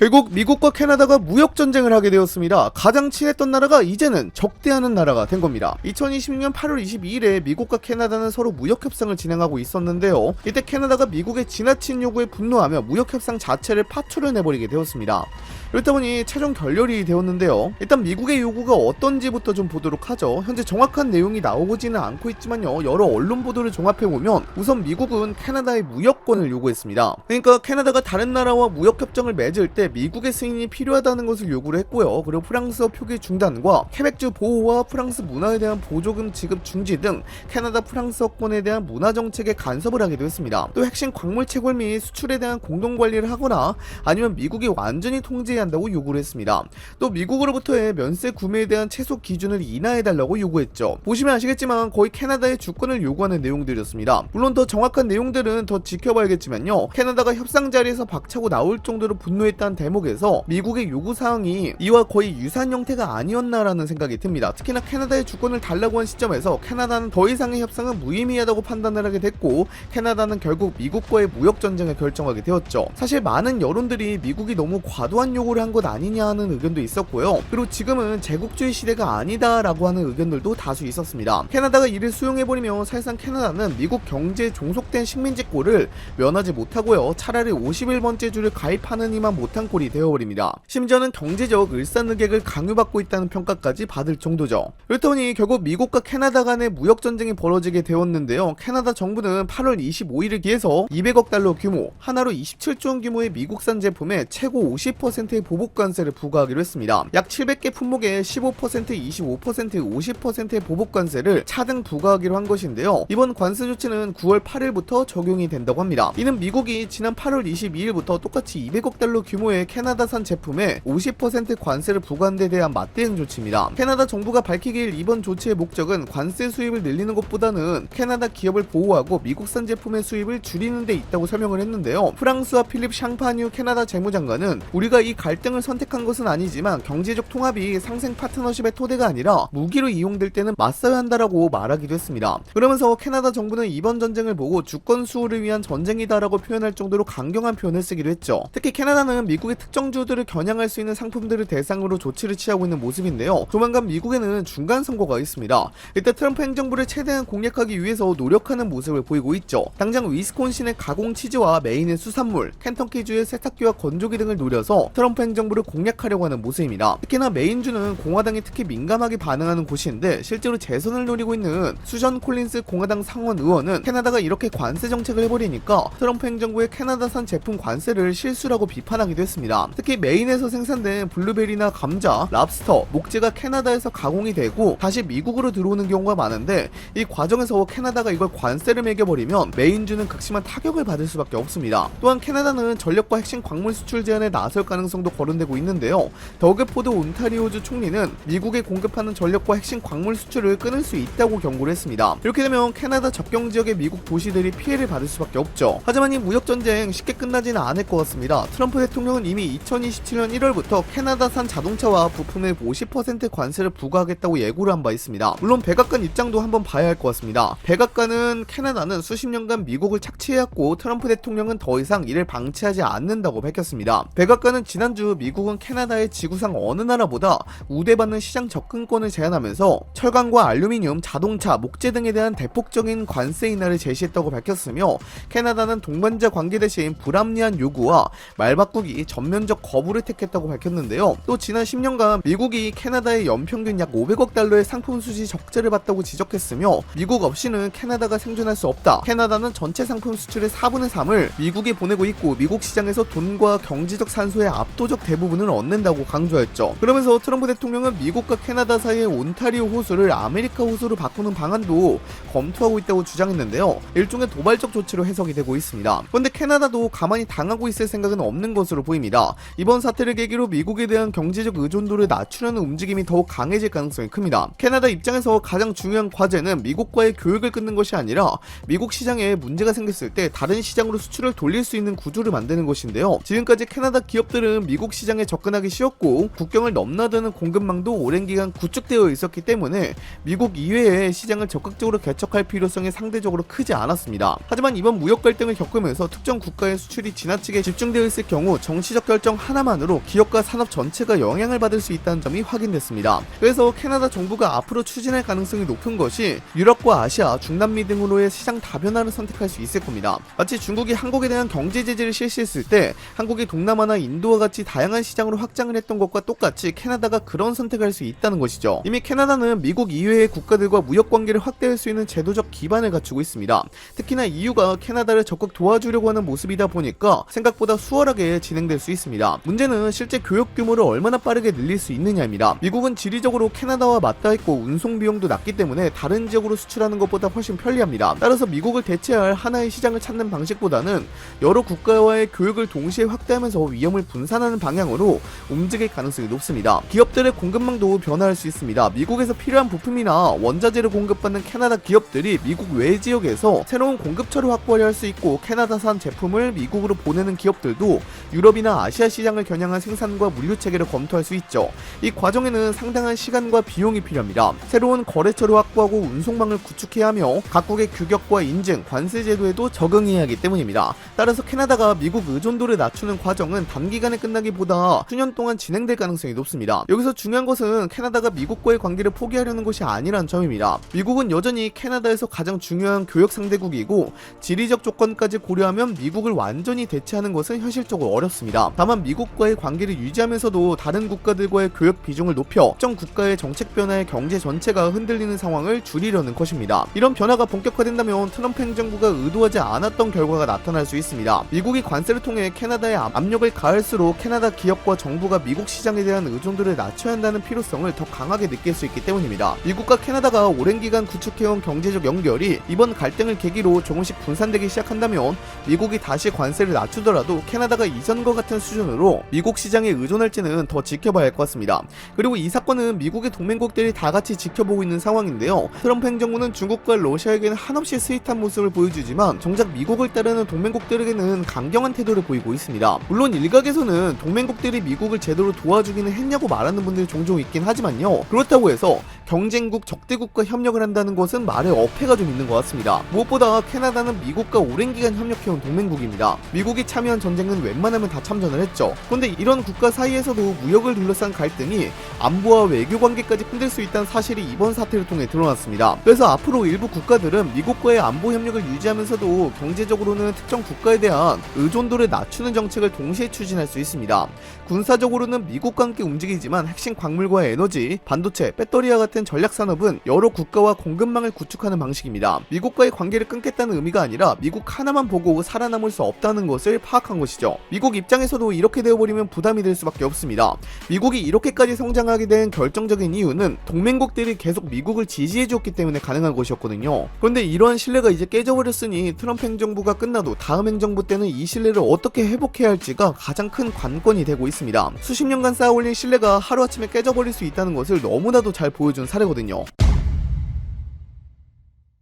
결국 미국과 캐나다가 무역전쟁을 하게 되었습니다. 가장 친했던 나라가 이제는 적대하는 나라가 된 겁니다. 2020년 8월 22일에 미국과 캐나다는 서로 무역협상을 진행하고 있었는데요. 이때 캐나다가 미국의 지나친 요구에 분노하며 무역협상 자체를 파출을 내버리게 되었습니다. 그렇다 보니 최종 결렬이 되었는데요. 일단 미국의 요구가 어떤지부터 좀 보도록 하죠. 현재 정확한 내용이 나오지는 않고 있지만요, 여러 언론 보도를 종합해보면 우선 미국은 캐나다의 무역권을 요구했습니다. 그러니까 캐나다가 다른 나라와 무역협정을 맺을 때 미국의 승인이 필요하다는 것을 요구를 했고요. 그리고 프랑스어 표기 중단과 케벡주 보호와 프랑스 문화에 대한 보조금 지급 중지 등 캐나다 프랑스어권에 대한 문화정책에 간섭을 하기도 했습니다. 또 핵심 광물 채굴 및 수출에 대한 공동관리를 하거나 아니면 미국이 완전히 통제해야 한다고 요구를 했습니다. 또 미국으로부터의 면세 구매에 대한 최소 기준을 인하해달라고 요구했죠. 보시면 아시겠지만 거의 캐나다의 주권을 요구하는 내용들이었습니다. 물론 더 정확한 내용들은 더 지켜봐야겠지만요, 캐나다가 협상 자리에서 박차고 나올 정도로 분노했다는 대목에서 미국의 요구사항이 이와 거의 유사한 형태가 아니었나라는 생각이 듭니다. 특히나 캐나다의 주권을 달라고 한 시점에서 캐나다는 더 이상의 협상은 무의미하다고 판단을 하게 됐고, 캐나다는 결국 미국과의 무역전쟁을 결정하게 되었죠. 사실 많은 여론들이 미국이 너무 과도한 요구를 한 것 아니냐 하는 의견도 있었고요. 그리고 지금은 제국주의 시대가 아니다 라고 하는 의견들도 다수 있었습니다. 캐나다가 이를 수용해버리면 사실상 캐나다는 미국 경제에 종속된 식민지꼴을 면하지 못하고요, 차라리 51번째 주를 가입하는 이만 못한 꼴이 되어버립니다. 심지어는 경제적 일산의객을 강요받고 있다는 평가까지 받을 정도죠. 그렇다 보니 결국 미국과 캐나다 간의 무역전쟁이 벌어지게 되었는데요. 캐나다 정부는 8월 25일을 기해서 200억 달러 규모, 하나로 27조 원 규모의 미국산 제품에 최고 50%의 보복관세를 부과하기로 했습니다. 약 700개 품목에 15%, 25%, 50%의 보복관세를 차등 부과하기로 한 것인데요. 이번 관세 조치는 9월 8일부터 적용이 된다고 합니다. 이는 미국이 지난 8월 22일부터 똑같이 200억 달러 규모의 캐나다산 제품에 50% 관세를 부과한 데 대한 맞대응 조치입니다. 캐나다 정부가 밝히길 이번 조치의 목적은 관세 수입을 늘리는 것보다는 캐나다 기업을 보호하고 미국산 제품의 수입을 줄이는 데 있다고 설명을 했는데요. 프랑스와 필립 샹파뉴 캐나다 재무장관은 우리가 이 갈등을 선택한 것은 아니지만 경제적 통합이 상생 파트너십의 토대가 아니라 무기로 이용될 때는 맞서야 한다라고 말하기도 했습니다. 그러면서 캐나다 정부는 이번 전쟁을 보고 주권 수호를 위한 전쟁이다라고 표현할 정도로 강경한 표현을 쓰기도 했죠. 특히 캐나다는 미국의 특정주들을 겨냥할 수 있는 상품들을 대상으로 조치를 취하고 있는 모습인데요. 조만간 미국에는 중간 선거가 있습니다. 이때 트럼프 행정부를 최대한 공략하기 위해서 노력하는 모습을 보이고 있죠. 당장 위스콘신의 가공 치즈와 메인의 수산물, 켄터키주의 세탁기와 건조기 등을 노려서 트럼프 행정부를 공략하려고 하는 모습입니다. 특히나 메인주는 공화당이 특히 민감하게 반응하는 곳인데 실제로 재선을 노리고 있는 수전 콜린스 공화당 상원 의원은 캐나다가 이렇게 관세 정책을 해버리니까 트럼프 행정부의 캐나다산 제품 관세를 실수라고 비판하기도 했습니다. 특히 메인에서 생산된 블루베리나 감자, 랍스터, 목재가 캐나다에서 가공이 되고 다시 미국으로 들어오는 경우가 많은데 이 과정에서 캐나다가 이걸 관세를 매겨버리면 메인주는 극심한 타격을 받을 수밖에 없습니다. 또한 캐나다는 전력과 핵심 광물 수출 제한에 나설 가능성도 거론되고 있는데요. 더그포드 온타리오주 총리는 미국에 공급하는 전력과 핵심 광물 수출을 끊을 수 있다고 경고를 했습니다. 이렇게 되면 캐나다 접경 지역의 미국 도시들이 피해를 받을 수밖에 없죠. 하지만 이 무역전쟁 쉽게 끝나지는 않을 것 같습니다. 트럼프 대통령은 이미 2027년 1월부터 캐나다산 자동차와 부품에 50% 관세를 부과하겠다고 예고를 한 바 있습니다. 물론 백악관 입장도 한번 봐야 할 것 같습니다. 백악관은 캐나다는 수십 년간 미국을 착취해왔고 트럼프 대통령은 더 이상 이를 방치하지 않는다고 밝혔습니다. 백악관은 지난주 미국은 캐나다의 지구상 어느 나라보다 우대받는 시장 접근권을 제한하면서 철강과 알루미늄, 자동차, 목재 등에 대한 대폭적인 관세 인하를 제시했다고 밝혔으며 캐나다는 동반자 관계 대신 불합리한 요구와 말바꾸기, 전면적 거부를 택했다고 밝혔는데요. 또 지난 10년간 미국이 캐나다의 연평균 약 500억 달러의 상품 수지 적자를 봤다고 지적했으며 미국 없이는 캐나다가 생존할 수 없다. 캐나다는 전체 상품 수출의 4분의 3을 미국에 보내고 있고 미국 시장에서 돈과 경제적 산소의 압도적 대부분을 얻는다고 강조했죠. 그러면서 트럼프 대통령은 미국과 캐나다 사이의 온타리오 호수를 아메리카 호수로 바꾸는 방안도 검토하고 있다고 주장했는데요. 일종의 도발적 조치로 해석이 되고 있습니다. 그런데 캐나다도 가만히 당하고 있을 생각은 없는 것으로 보입니다. 이번 사태를 계기로 미국에 대한 경제적 의존도를 낮추려는 움직임이 더욱 강해질 가능성이 큽니다. 캐나다 입장에서 가장 중요한 과제는 미국과의 교역을 끊는 것이 아니라 미국 시장에 문제가 생겼을 때 다른 시장으로 수출을 돌릴 수 있는 구조를 만드는 것인데요. 지금까지 캐나다 기업들은 미국 시장에 접근하기 쉬웠고 국경을 넘나드는 공급망도 오랜 기간 구축되어 있었기 때문에 미국 이외의 시장을 적극적으로 개척할 필요성이 상대적으로 크지 않았습니다. 하지만 이번 무역 갈등을 겪으면서 특정 국가의 수출이 지나치게 집중되어 있을 경우 정치적 결정 하나만으로 기업과 산업 전체가 영향을 받을 수 있다는 점이 확인됐습니다. 그래서 캐나다 정부가 앞으로 추진할 가능성이 높은 것이 유럽과 아시아, 중남미 등으로의 시장 다변화를 선택할 수 있을 겁니다. 마치 중국이 한국에 대한 경제 제재를 실시했을 때 한국이 동남아나 인도와 같이 다양한 시장으로 확장을 했던 것과 똑같이 캐나다가 그런 선택을 할 수 있다는 것이죠. 이미 캐나다는 미국 이외의 국가들과 무역 관계를 확대할 수 있는 제도적 기반을 갖추고 있습니다. 특히나 EU가 캐나다를 적극 도와주려고 하는 모습이다 보니까 생각보다 수월하게 진행될 수 있습니다. 문제는 실제 교역 규모를 얼마나 빠르게 늘릴 수 있느냐입니다. 미국은 지리적으로 캐나다와 맞닿아 있고 운송 비용도 낮기 때문에 다른 지역으로 수출하는 것보다 훨씬 편리합니다. 따라서 미국을 대체할 하나의 시장을 찾는 방식보다는 여러 국가와의 교역을 동시에 확대하면서 위험을 분산하는 방향으로 움직일 가능성이 높습니다. 기업들의 공급망도 변화할 수 있습니다. 미국에서 필요한 부품이나 원자재를 공급받는 캐나다 기업들이 미국 외 지역에서 새로운 공급처를 확보하려 할 수 있고, 캐나다산 제품을 미국으로 보내는 기업들도 유럽이나 아시아 시장을 겨냥한 생산과 물류 체계를 검토할 수 있죠. 이 과정에는 상당한 시간과 비용이 필요합니다. 새로운 거래처를 확보하고 운송망을 구축해야 하며 각국의 규격과 인증, 관세 제도에도 적응해야 하기 때문입니다. 따라서 캐나다가 미국 의존도를 낮추는 과정은 단기간에 끝나기보다 수년 동안 진행될 가능성이 높습니다. 여기서 중요한 것은 캐나다가 미국과의 관계를 포기하려는 것이 아니란 점입니다. 미국은 여전히 캐나다에서 가장 중요한 교역 상대국이고, 지리적 조건까지 고려하면 미국을 완전히 대체하는 것은 현실적으로 어렵습니다. 다만 미국과의 관계를 유지하면서도 다른 국가들과의 교역 비중을 높여 특정 국가의 정책 변화에 경제 전체가 흔들리는 상황을 줄이려는 것입니다. 이런 변화가 본격화된다면 트럼프 행정부가 의도하지 않았던 결과가 나타날 수 있습니다. 미국이 관세를 통해 캐나다에 압력을 가할수록 캐나다 기업과 정부가 미국 시장에 대한 의존도를 낮춰야 한다는 필요성을 더 강하게 느낄 수 있기 때문입니다. 미국과 캐나다가 오랜 기간 구축해온 경제적 연결이 이번 갈등을 계기로 조금씩 분산되기 시작한다면 미국이 다시 관세를 낮추더라도 캐나다가 이전과 같은 수준으로 미국 시장에 의존할지는 더 지켜봐야 할 것 같습니다. 그리고 이 사건은 미국의 동맹국들이 다 같이 지켜보고 있는 상황인데요. 트럼프 행정부는 중국과 러시아에게는 한없이 스윗한 모습을 보여주지만 정작 미국을 따르는 동맹국들에게는 강경한 태도를 보이고 있습니다. 물론 일각에서는 동맹국들이 미국을 제대로 도와주기는 했냐고 말하는 분들이 종종 있긴 하지만요. 그렇다고 해서 경쟁국, 적대국과 협력을 한다는 것은 말에 어폐가 좀 있는 것 같습니다. 무엇보다 캐나다는 미국과 오랜 기간 협력해온 동맹국입니다. 미국이 참여한 전쟁은 웬만하면 다 참전을 했죠. 그런데 이런 국가 사이에서도 무역을 둘러싼 갈등이 안보와 외교 관계까지 흔들 수 있다는 사실이 이번 사태를 통해 드러났습니다. 그래서 앞으로 일부 국가들은 미국과의 안보 협력을 유지하면서도 경제적으로는 특정 국가에 대한 의존도를 낮추는 정책을 동시에 추진할 수 있습니다. 군사적으로는 미국과 함께 움직이지만 핵심 광물과 에너지, 반도체, 배터리와 같은 전략 산업은 여러 국가와 공급망을 구축하는 방식입니다. 미국과의 관계를 끊겠다는 의미가 아니라 미국 하나만 보고 살아남을 수 없다는 것을 파악한 것이죠. 미국 입장에서도 이렇게 되어버리면 부담이 될 수밖에 없습니다. 미국이 이렇게까지 성장하게 된 결정적인 이유는 동맹국들이 계속 미국을 지지해주었기 때문에 가능한 것이었거든요. 그런데 이러한 신뢰가 이제 깨져버렸으니 트럼프 행정부가 끝나도 다음 행정부 때는 이 신뢰를 어떻게 회복해야 할지가 가장 큰 관건이 되고 있습니다. 수십 년간 쌓아올린 신뢰가 하루아침에 깨져버릴 수 있다는 것을 너무나도 잘 보여준 사례거든요.